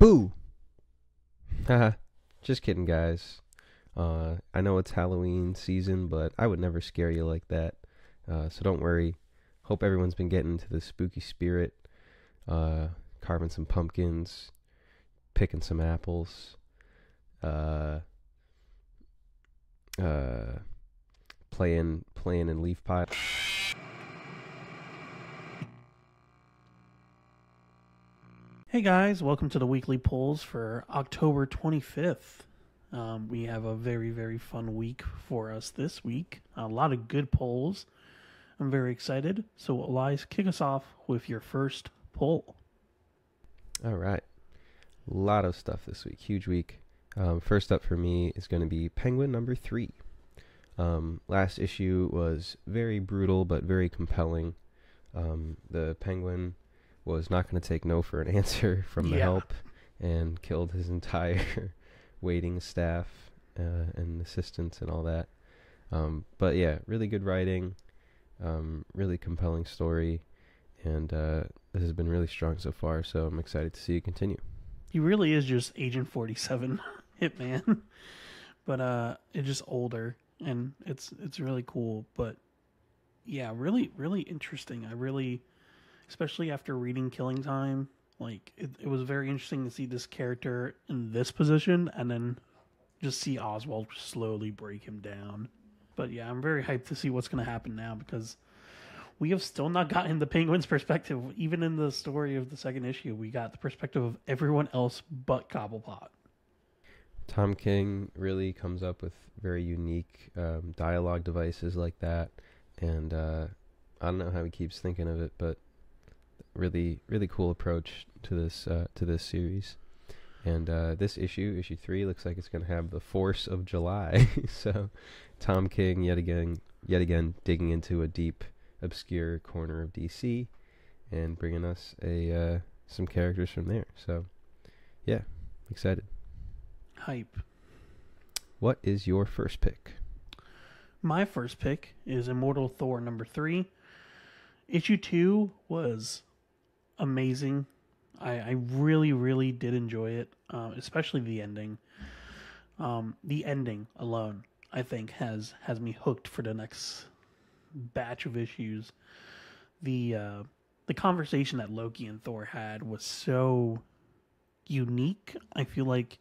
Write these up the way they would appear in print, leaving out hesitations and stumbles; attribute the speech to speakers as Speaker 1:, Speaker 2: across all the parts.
Speaker 1: Boo! Haha. Just kidding, guys. I know it's Halloween season, but I would never scare you like that. So don't worry. Hope everyone's been getting into the spooky spirit, carving some pumpkins, picking some apples, uh, uh, playing in leaf pile.
Speaker 2: Hey guys, welcome to the weekly polls for October 25th. We have a very, very fun week for us this week. A lot of good polls. I'm very excited. So, Elias, kick us off with your first poll.
Speaker 1: All right. A lot of stuff this week. Huge week. First up for me is going to be Penguin number 3. Last issue was very brutal but very compelling. The Penguin was not going to take no for an answer from the help and killed his entire waiting staff and assistants and all that. But yeah, really good writing, really compelling story, and this has been really strong so far, so I'm excited to see it continue.
Speaker 2: He really is just Agent 47 Hitman, but it's just older, and it's really cool. But yeah, really, really interesting. Especially after reading Killing Time, like it was very interesting to see this character in this position and then just see Oswald slowly break him down. But yeah, I'm very hyped to see what's going to happen now because we have still not gotten the Penguin's perspective. Even in the story of the second issue, we got the perspective of everyone else but Cobblepot.
Speaker 1: Tom King really comes up with very unique dialogue devices like that, and I don't know how he keeps thinking of it, but really cool approach to this series. And this issue 3, looks like it's going to have the force of July. So Tom King yet again digging into a deep, obscure corner of DC and bringing us some characters from there. So yeah, excited.
Speaker 2: Hype.
Speaker 1: What is your first pick?
Speaker 2: My first pick is Immortal Thor number 3. Issue 2 was amazing. I really did enjoy it, especially the ending. The ending alone, I think, has me hooked for the next batch of issues. The conversation that Loki and Thor had was so unique. I feel like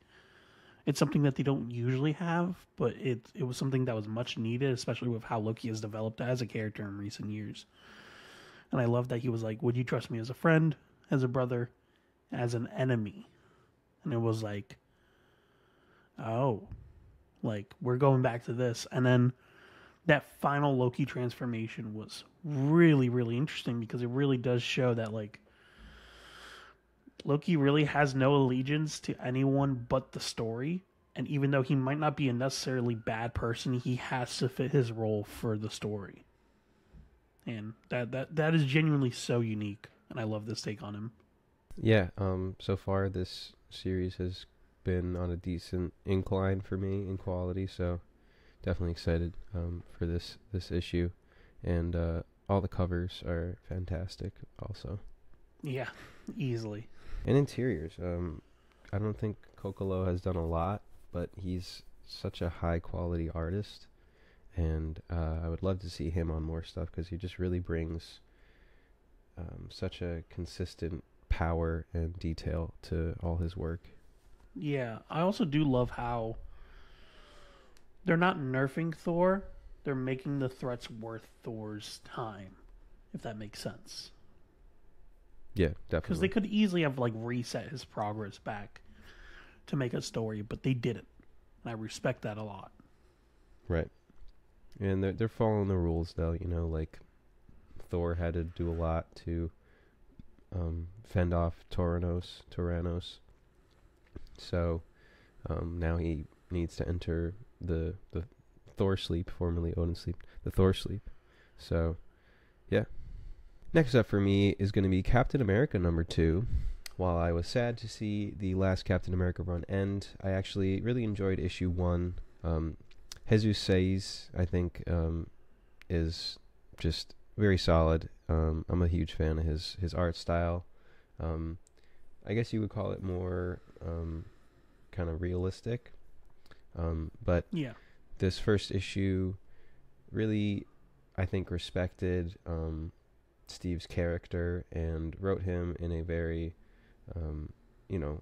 Speaker 2: it's something that they don't usually have, but it was something that was much needed, especially with how Loki has developed as a character in recent years. And I love that he was like, would you trust me as a friend, as a brother, as an enemy? And it was like, oh, like, we're going back to this. And then that final Loki transformation was really interesting because it really does show that, like, Loki really has no allegiance to anyone but the story. And even though he might not be a necessarily bad person, he has to fit his role for the story. And that is genuinely so unique, and I love this take on him.
Speaker 1: Yeah, so far this series has been on a decent incline for me in quality, so definitely excited for this issue, and all the covers are fantastic also.
Speaker 2: Yeah, easily.
Speaker 1: And interiors, I don't think Kokolo has done a lot, but he's such a high quality artist. And I would love to see him on more stuff because he just really brings such a consistent power and detail to all his work.
Speaker 2: Yeah, I also do love how they're not nerfing Thor. They're making the threats worth Thor's time, if that makes sense.
Speaker 1: Yeah, definitely.
Speaker 2: Because they could easily have like reset his progress back to make a story, but they didn't. And I respect that a lot.
Speaker 1: Right. And they're following the rules though, you know, like Thor had to do a lot to fend off Tyrannos. So now he needs to enter the Thor sleep, formerly Odin sleep, the Thor sleep. So yeah. Next up for me is going to be Captain America number 2. While I was sad to see the last Captain America run end, I actually really enjoyed issue 1. Jesus Saiz, I think, is just very solid. I'm a huge fan of his art style. I guess you would call it more kind of realistic. But
Speaker 2: Yeah.
Speaker 1: this first issue really, I think, respected Steve's character and wrote him in a very,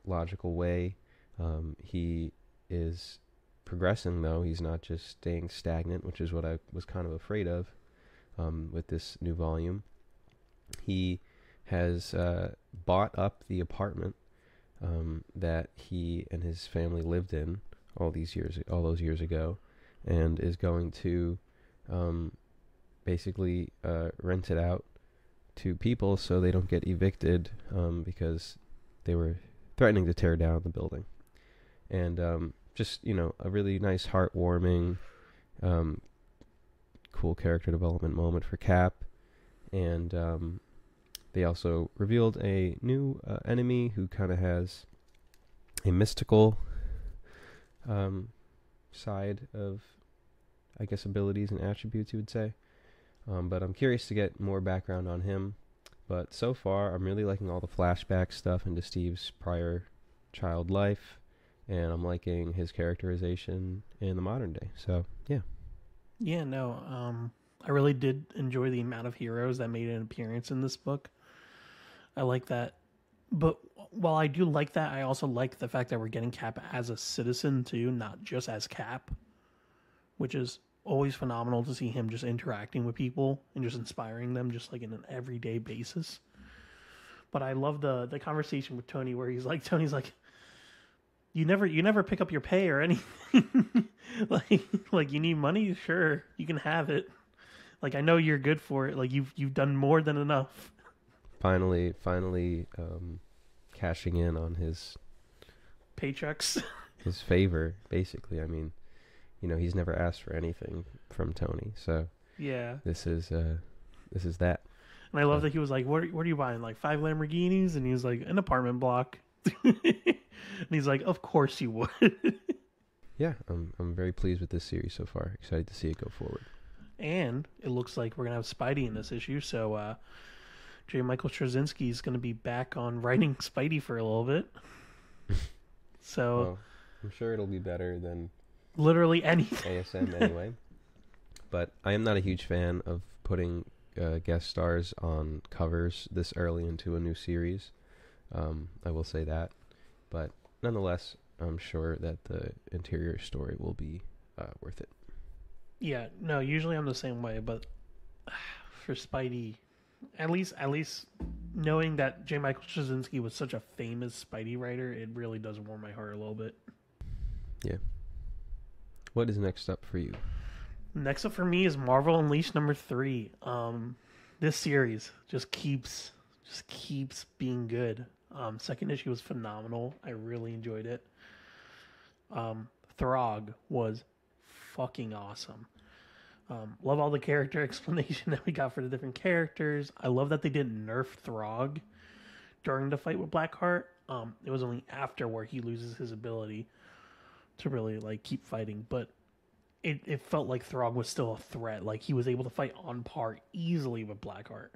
Speaker 1: logical way. He is progressing, though. He's not just staying stagnant, which is what I was kind of afraid of with this new volume. He has bought up the apartment that he and his family lived in all those years ago, and is going to basically rent it out to people so they don't get evicted because they were threatening to tear down the building. And just, a really nice, heartwarming, cool character development moment for Cap. And they also revealed a new enemy who kind of has a mystical side of, I guess, abilities and attributes, you would say. But I'm curious to get more background on him. But so far, I'm really liking all the flashback stuff into Steve's prior child life, and I'm liking his characterization in the modern day. So, yeah.
Speaker 2: Yeah, no, I really did enjoy the amount of heroes that made an appearance in this book. I like that. But while I do like that, I also like the fact that we're getting Cap as a citizen too, not just as Cap, which is always phenomenal to see him just interacting with people and just inspiring them just like in an everyday basis. But I love the conversation with Tony's like, you never pick up your pay or anything. like you need money, sure, you can have it. Like, I know you're good for it. Like, you've done more than enough.
Speaker 1: Finally, cashing in on his
Speaker 2: Paychecks.
Speaker 1: his favor, basically. I mean, he's never asked for anything from Tony, so
Speaker 2: Yeah.
Speaker 1: this is that.
Speaker 2: And I love that he was like, what are you buying? Like 5 Lamborghinis? And he was like, an apartment block. And he's like, of course you would.
Speaker 1: Yeah, I'm very pleased with this series so far. Excited to see it go forward.
Speaker 2: And it looks like we're going to have Spidey in this issue. So J. Michael Straczynski is going to be back on writing Spidey for a little bit. So
Speaker 1: well, I'm sure it'll be better than
Speaker 2: literally anything.
Speaker 1: ASM anyway. But I am not a huge fan of putting guest stars on covers this early into a new series. I will say that. But nonetheless, I'm sure that the interior story will be worth it.
Speaker 2: Yeah, no, usually I'm the same way, but for Spidey, at least knowing that J. Michael Straczynski was such a famous Spidey writer, it really does warm my heart a little bit.
Speaker 1: Yeah. What is next up for you?
Speaker 2: Next up for me is Marvel Unleashed number 3. This series just keeps being good. Second issue was phenomenal. I really enjoyed it. Throg was fucking awesome. Love all the character explanation that we got for the different characters. I love that they didn't nerf Throg during the fight with Blackheart. It was only after where he loses his ability to really like keep fighting, but it felt like Throg was still a threat. Like he was able to fight on par easily with Blackheart,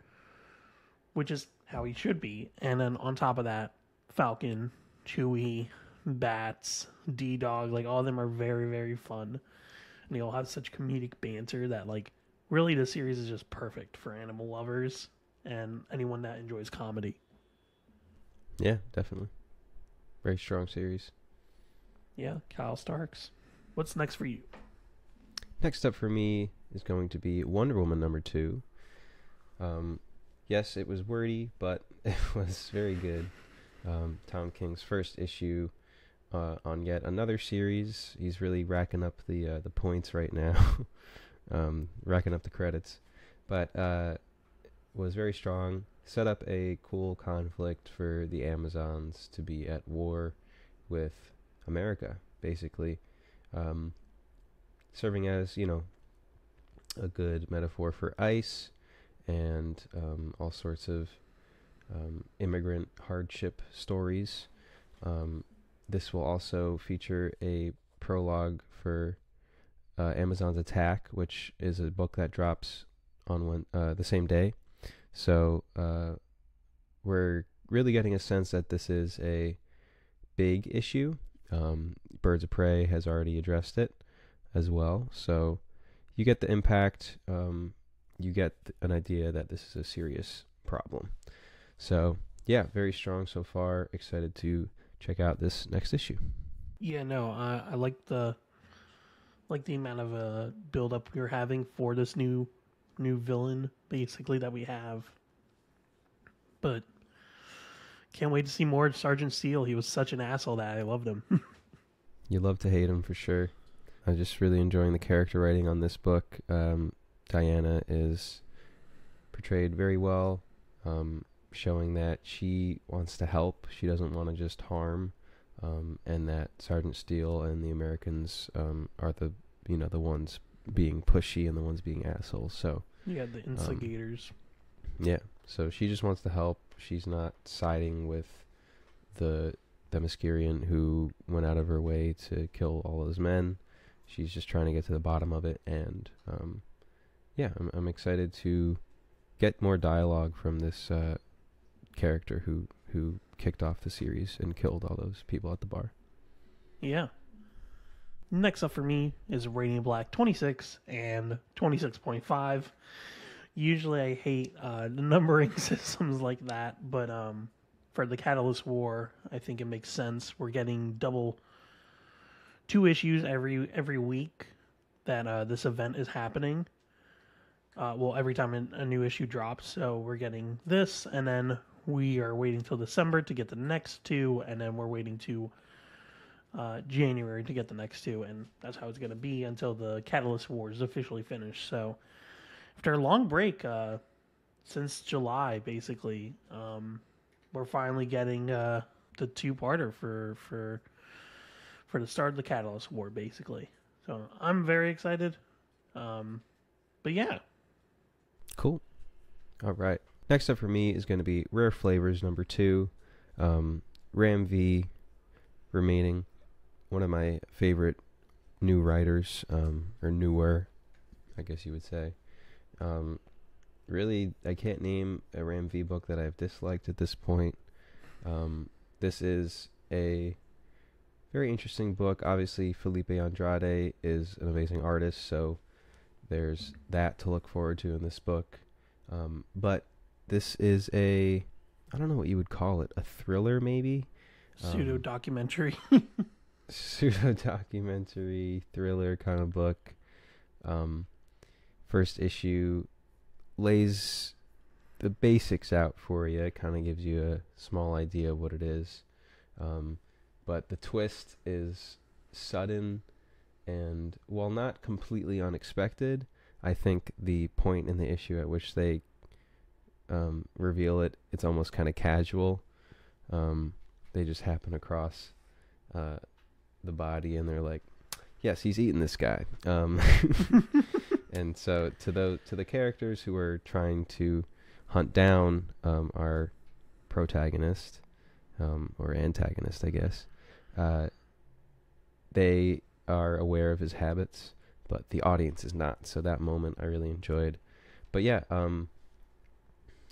Speaker 2: which is how he should be. And then on top of that, Falcon, Chewie, Bats, D-Dog, like all of them are very, very fun. And they all have such comedic banter that like really the series is just perfect for animal lovers and anyone that enjoys comedy.
Speaker 1: Yeah, definitely. Very strong series.
Speaker 2: Yeah, Kyle Starks. What's next for you?
Speaker 1: Next up for me is going to be Wonder Woman number 2. Yes, it was wordy, but it was very good. Tom King's first issue on yet another series. He's really racking up the points right now, racking up the credits. But was very strong. Set up a cool conflict for the Amazons to be at war with America, basically. Serving as, a good metaphor for ICE and all sorts of immigrant hardship stories. This will also feature a prologue for Amazon's Attack, which is a book that drops on the same day. So we're really getting a sense that this is a big issue. Birds of Prey has already addressed it as well, so you get the impact. You get an idea that this is a serious problem. So yeah, very strong so far. Excited to check out this next issue.
Speaker 2: Yeah, no, I like the amount of build up we're having for this new villain, basically, that we have. But can't wait to see more of Sergeant Steel. He was such an asshole that I loved him.
Speaker 1: You love to hate him for sure. I'm just really enjoying the character writing on this book. Diana is portrayed very well, showing that she wants to help. She doesn't want to just harm, and that Sergeant Steel and the Americans are the ones being pushy and the ones being assholes. So
Speaker 2: Yeah, the instigators.
Speaker 1: yeah, so she just wants to help. She's not siding with the Themyscirian who went out of her way to kill all those men. She's just trying to get to the bottom of it, and yeah, I'm excited to get more dialogue from this character who kicked off the series and killed all those people at the bar.
Speaker 2: Yeah. Next up for me is Radiant Black 26 and 26.5. Usually I hate the numbering systems like that, but for the Catalyst War, I think it makes sense. We're getting 2 issues every week that this event is happening. Every time a new issue drops, so we're getting this, and then we are waiting till December to get the next 2, and then we're waiting to January to get the next 2, and that's how it's going to be until the Catalyst War is officially finished. So after a long break, since July, basically, we're finally getting the 2-parter for the start of the Catalyst War, basically. So I'm very excited. But yeah.
Speaker 1: Cool. All right. Next up for me is going to be Rare Flavors number 2. Ram V remaining one of my favorite new writers, or newer, I guess you would say. Really, I can't name a Ram V book that I've disliked at this point. This is a very interesting book. Obviously, Felipe Andrade is an amazing artist, so there's that to look forward to in this book. But this is I don't know what you would call it, a thriller maybe?
Speaker 2: Pseudo-documentary.
Speaker 1: Pseudo-documentary, thriller kind of book. First issue lays the basics out for you. It kind of gives you a small idea of what it is. But the twist is sudden, and while not completely unexpected, I think the point in the issue at which they reveal it, it's almost kind of casual. They just happen across the body, and they're like, yes, he's eating this guy. And so to the characters who are trying to hunt down our protagonist, or antagonist, I guess, they are aware of his habits, but the audience is not. So that moment I really enjoyed. But yeah, Ram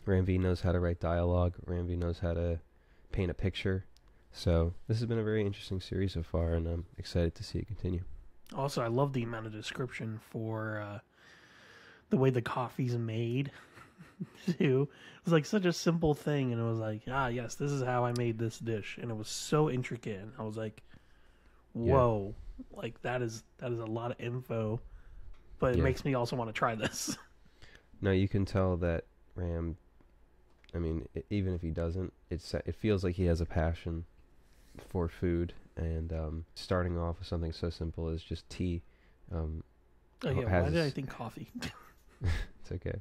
Speaker 1: V knows how to write dialogue. Ram V knows how to paint a picture. So this has been a very interesting series so far, and I'm excited to see it continue.
Speaker 2: Also, I love the amount of description for the way the coffee's made. Too. It was like such a simple thing, and it was like, yes, this is how I made this dish, and it was so intricate. And I was like, whoa, like that is a lot of info, but it makes me also want to try this.
Speaker 1: No, you can tell that Ram, I mean, even if he doesn't, it feels like he has a passion for food, and starting off with something so simple as just tea.
Speaker 2: Why did I think coffee?
Speaker 1: It's okay.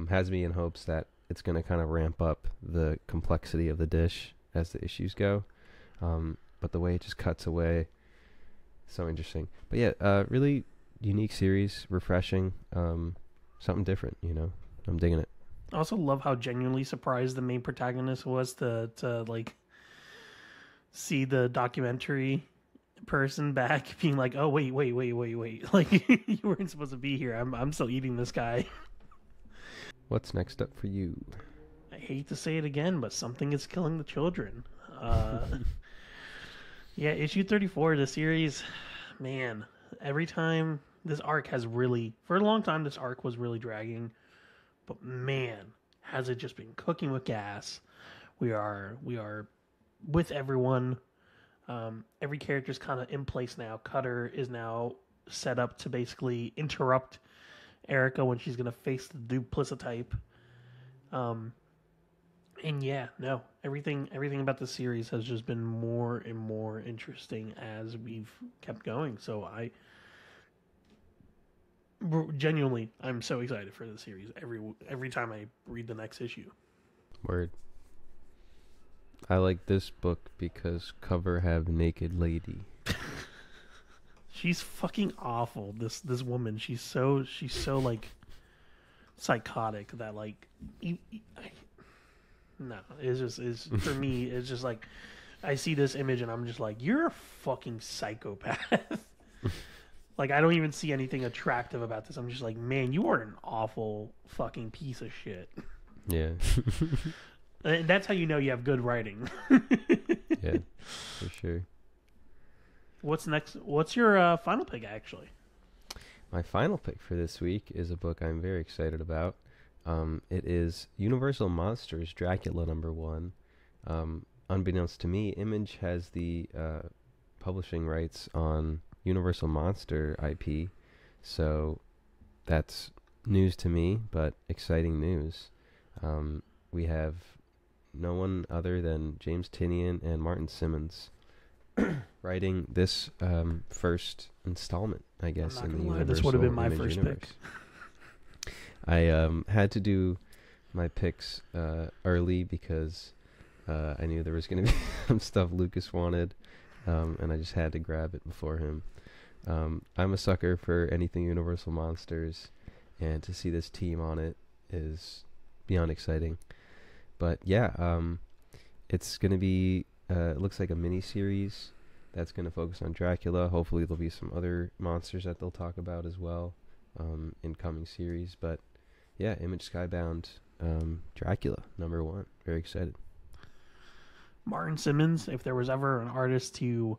Speaker 1: Has me in hopes that it's going to kind of ramp up the complexity of the dish as the issues go. But the way it just cuts away, so interesting. But yeah, really unique series, refreshing, something different, I'm digging it.
Speaker 2: I also love how genuinely surprised the main protagonist was to like see the documentary person back being like, oh wait, like you weren't supposed to be here. I'm still eating this guy.
Speaker 1: What's next up for you?
Speaker 2: hate to say it again, but something is killing the children. Yeah, issue 34 of the series, man, every time this arc has really, for a long time, this arc was really dragging, but man, has it just been cooking with gas. We are with everyone. Every character's kind of in place now. Cutter is now set up to basically interrupt Erica when she's going to face the Duplicitype. And yeah, no, everything about the series has just been more and more interesting as we've kept going. So genuinely, I'm so excited for the series every time I read the next issue.
Speaker 1: Word. I like this book because cover have naked lady.
Speaker 2: She's fucking awful. This woman. She's so like psychotic that like. No, it's for me. It's just like I see this image and I'm just like, you're a fucking psychopath. Like I don't even see anything attractive about this. I'm just like, man, you are an awful fucking piece of shit.
Speaker 1: Yeah.
Speaker 2: And that's how you know you have good writing.
Speaker 1: Yeah, for sure.
Speaker 2: What's next? What's your final pick, actually?
Speaker 1: My final pick for this week is a book I'm very excited about. It is Universal Monsters Dracula #1. Unbeknownst to me, Image has the publishing rights on Universal Monster IP, so that's news to me, but exciting news. We have no one other than James Tynion and Martin Simmons writing this first installment, I guess, in the Universal
Speaker 2: this would have been my
Speaker 1: Image
Speaker 2: first
Speaker 1: universe.
Speaker 2: pick.
Speaker 1: I had to do my picks early because I knew there was going to be some stuff Lucas wanted, and I just had to grab it before him. I'm a sucker for anything Universal Monsters, and to see this team on it is beyond exciting. But yeah, it's going to be, it looks like a mini-series that's going to focus on Dracula. Hopefully there'll be some other monsters that they'll talk about as well in coming series. But yeah, Image Skybound, Dracula #1. Very excited.
Speaker 2: Martin Simmons, if there was ever an artist to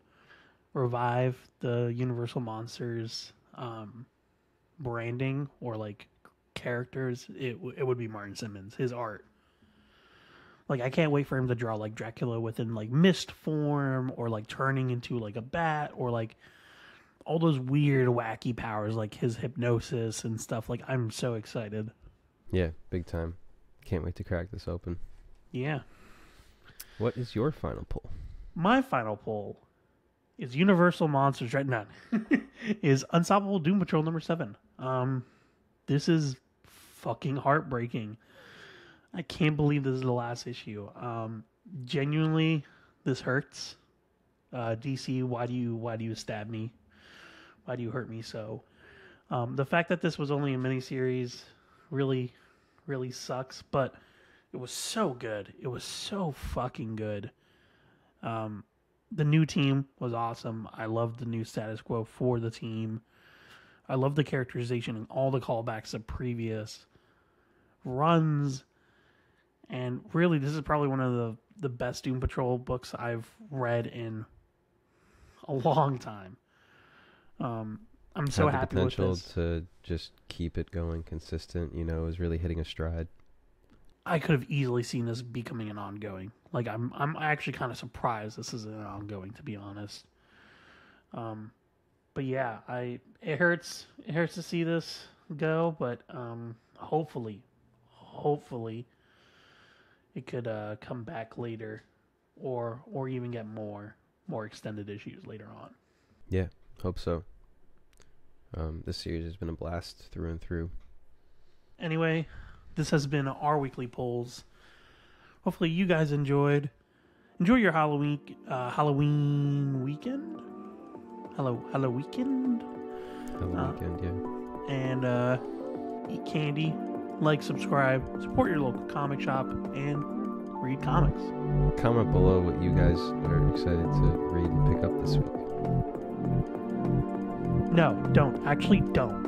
Speaker 2: revive the Universal Monsters branding or like characters, it would be Martin Simmons. His art. Like, I can't wait for him to draw like Dracula within like mist form, or like turning into like a bat, or like all those weird wacky powers like his hypnosis and stuff. Like, I'm so excited.
Speaker 1: Yeah, big time. Can't wait to crack this open.
Speaker 2: Yeah.
Speaker 1: What is your final pull?
Speaker 2: My final pull is Universal Monsters right now. Is Unstoppable Doom Patrol #7. This is fucking heartbreaking. I can't believe this is the last issue. Genuinely, this hurts. DC, why do you stab me? Why do you hurt me so? The fact that this was only a miniseries really, really sucks, but it was so good. It was so fucking good. The new team was awesome. I loved the new status quo for the team. I love the characterization and all the callbacks of previous runs. And really, this is probably one of the best Doom Patrol books I've read in a long time. I'm so happy with this.
Speaker 1: Had the potential to just keep it going consistent, you know, is really hitting a stride.
Speaker 2: I could have easily seen this becoming an ongoing. Like, I'm actually kind of surprised this is an ongoing, to be honest. But yeah, it hurts to see this go, but hopefully it could come back later, or even get more extended issues later on.
Speaker 1: Yeah, hope so. This series has been a blast through and through.
Speaker 2: Anyway, this has been our weekly polls. Hopefully you guys enjoyed. Enjoy your Halloween weekend. Hello weekend.
Speaker 1: Yeah.
Speaker 2: And eat candy, like, subscribe, support your local comic shop, and read comics.
Speaker 1: Comment below what you guys are excited to read and pick up this week.
Speaker 2: No, don't. Actually, don't.